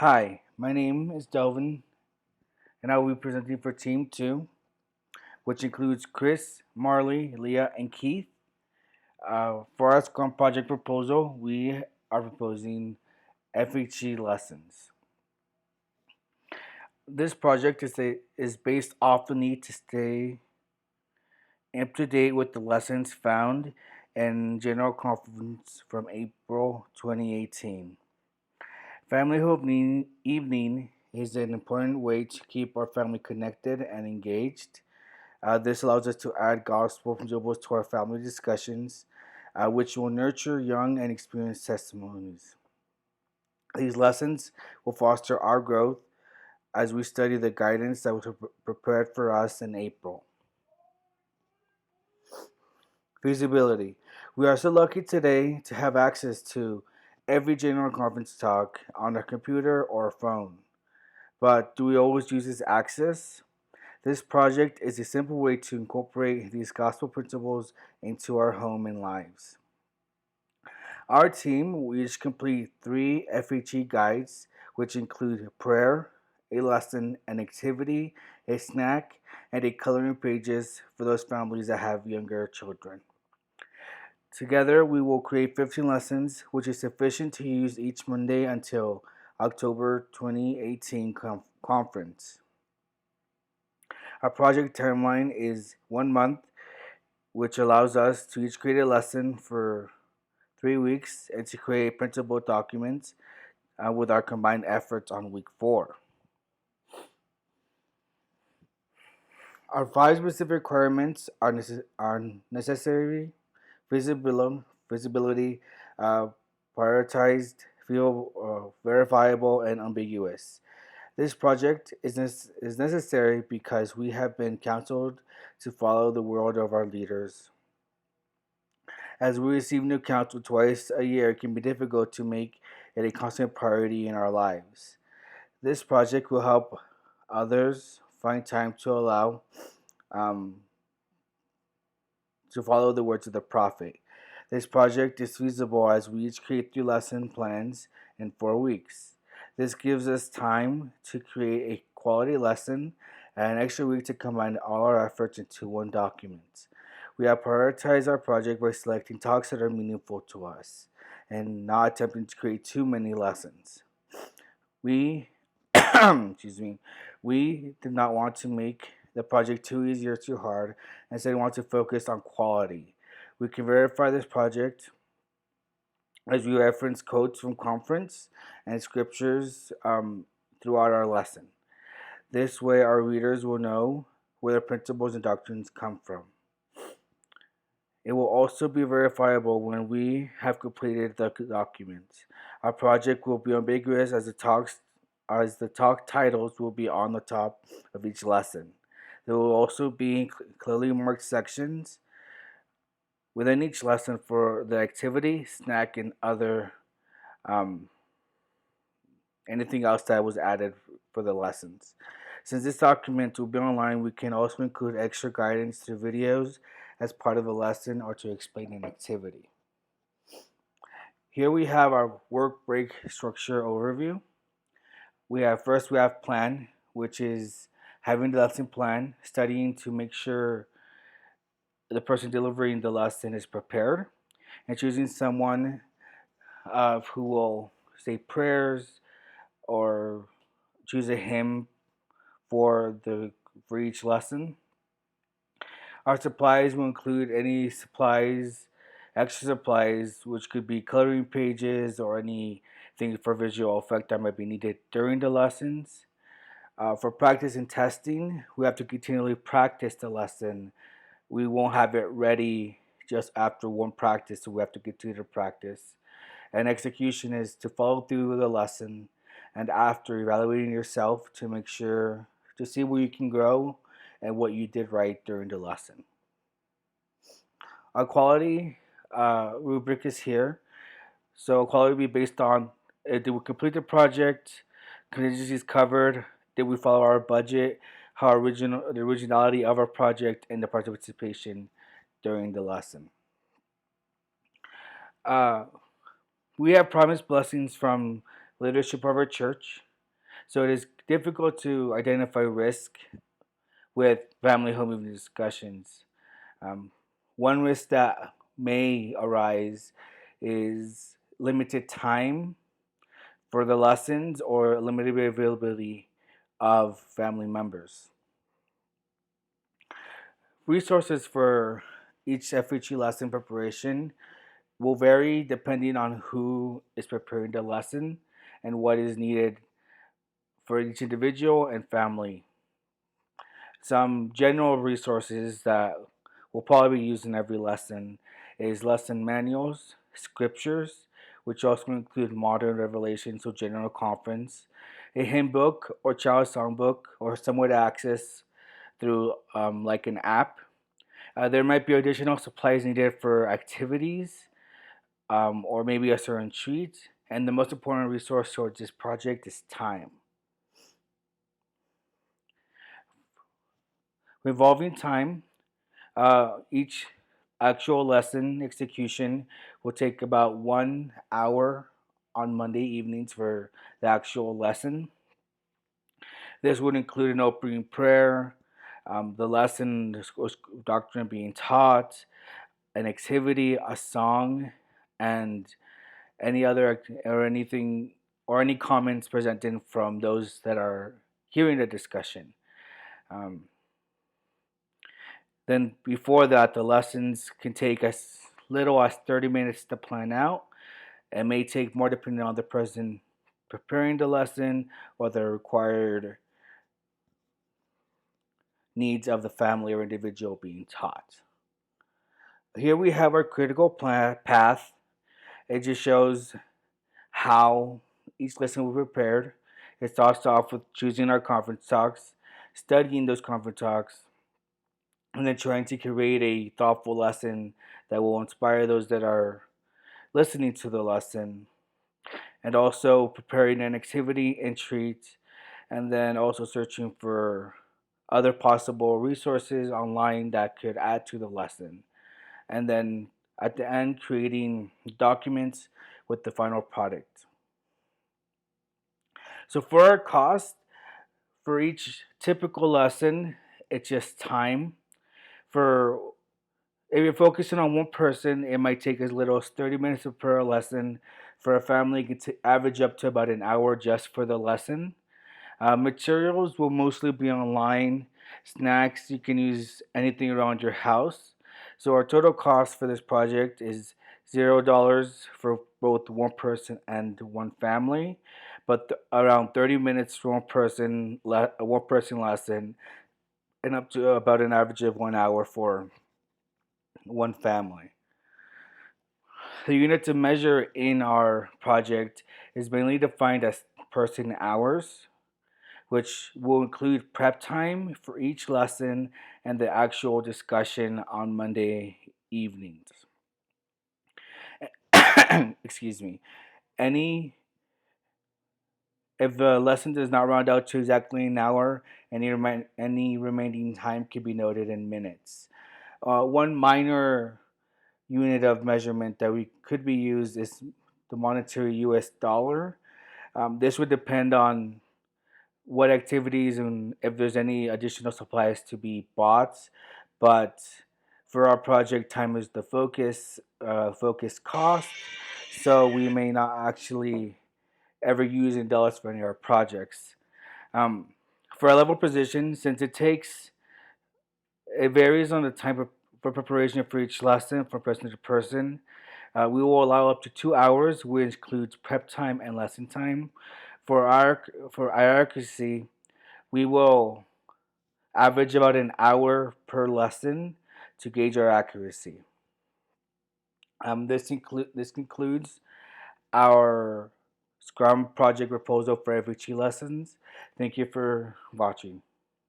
Hi, my name is Delvin, and I will be presenting for Team 2, which includes Chris, Marley, Leah, and Keith. For our Scrum project proposal, we are proposing FHE lessons. This project is based off the need to stay up to date with the lessons found in General Conference from April 2018. Family Hope Evening is an important way to keep our family connected and engaged. This allows us to add gospel principles to our family discussions, which will nurture young and experienced testimonies. These lessons will foster our growth as we study the guidance that was prepared for us in April. Feasibility. We are so lucky today to have access to every general conference talk on our computer or phone. But do we always use this access? This project is a simple way to incorporate these gospel principles into our home and lives. Our team will each complete 3 FHE guides, which include prayer, a lesson, an activity, a snack, and a coloring pages for those families that have younger children. Together, we will create 15 lessons, which is sufficient to use each Monday until October 2018 conference. Our project timeline is 1 month, which allows us to each create a lesson for 3 weeks and to create printable documents with our combined efforts on week 4. Our 5 specific requirements are necessary, visibility, uh, prioritized, verifiable, and ambiguous. This project is necessary because we have been counseled to follow the word of our leaders. As we receive new counsel twice a year, it can be difficult to make it a constant priority in our lives. This project will help others find time to allow um, to follow the words of the prophet. This project is feasible as we each create 3 lesson plans in 4 weeks. This gives us time to create a quality lesson and an extra week to combine all our efforts into one document. We have prioritized our project by selecting talks that are meaningful to us and not attempting to create too many lessons. We excuse me, we did not want to make the project too easy or too hard. Instead, we want to focus on quality. We can verify this project as we reference quotes from conference and scriptures throughout our lesson. This way, our readers will know where the principles and doctrines come from. It will also be verifiable when we have completed the documents. Our project will be ambiguous as the talk titles will be on the top of each lesson. There will also be clearly marked sections within each lesson for the activity, snack, and other um, anything else that was added for the lessons. Since this document will be online, we can also include extra guidance through videos as part of the lesson or to explain an activity. Here we have our work break structure overview. We have plan, which is having the lesson plan, studying to make sure the person delivering the lesson is prepared, and choosing someone who will say prayers or choose a hymn for the for each lesson. Our supplies will include any supplies, extra supplies, which could be coloring pages or anything for visual effect that might be needed during the lessons. For practice and testing, we have to continually practice the lesson. We won't have it ready just after one practice, so we have to continue to practice. And execution is to follow through with the lesson and after evaluating yourself to make sure to see where you can grow and what you did right during the lesson. Our quality rubric is here. So quality will be based on did we complete the project, contingencies covered, did we follow our budget, the originality of our project, and the participation during the lesson. Uh, we have promised blessings from leadership of our church. So it is difficult to identify risk with family home evening discussions. Um, One risk that may arise is limited time for the lessons or limited availability of family members. Resources for each FHE lesson preparation will vary depending on who is preparing the lesson and what is needed for each individual and family. Some general resources that will probably be used in every lesson is lesson manuals, scriptures, which also include modern revelations or general conference, a hymn book or child songbook, or somewhere to access through like an app. There might be additional supplies needed for activities or maybe a certain treat. And the most important resource towards this project is time. Revolving time, each actual lesson execution will take about 1 hour on Monday evenings for the actual lesson. This would include an opening prayer, the lesson, the doctrine being taught, an activity, a song, and any other or anything or any comments presented from those that are hearing the discussion. Um, then before that, the lessons can take as little as 30 minutes to plan out. It may take more depending on the person preparing the lesson or the required needs of the family or individual being taught. Here we have our critical path. It just shows how each lesson will be prepared. It starts off with choosing our conference talks, studying those conference talks, and then trying to create a thoughtful lesson that will inspire those that are listening to the lesson, and also preparing an activity and treat, and then also searching for other possible resources online that could add to the lesson. And then at the end, creating documents with the final product. So for our cost, for each typical lesson, it's just time. For if you're focusing on one person, it might take as little as 30 minutes per lesson. For a family, it can average up to about an hour just for the lesson. Materials will mostly be online. Snacks, you can use anything around your house. So our total cost for this project is $0 for both one person and one family, but around 30 minutes for one person lesson, and up to about an average of 1 hour for one family. The unit to measure in our project is mainly defined as person hours, which will include prep time for each lesson and the actual discussion on Monday evenings. Excuse me. Any If the lesson does not round out to exactly an hour, any remaining time can be noted in minutes. One minor unit of measurement that we could be used is the monetary US dollar. This would depend on what activities and if there's any additional supplies to be bought. But for our project, time is the focus cost. So we may not actually ever use in dollars for any of our projects. Um, for our level position, since it varies on the time for preparation for each lesson from person to person. We will allow up to 2 hours, which includes prep time and lesson time. For our for accuracy, we will average about an hour per lesson to gauge our accuracy. This concludes our Scrum project proposal for every two lessons. Thank you for watching.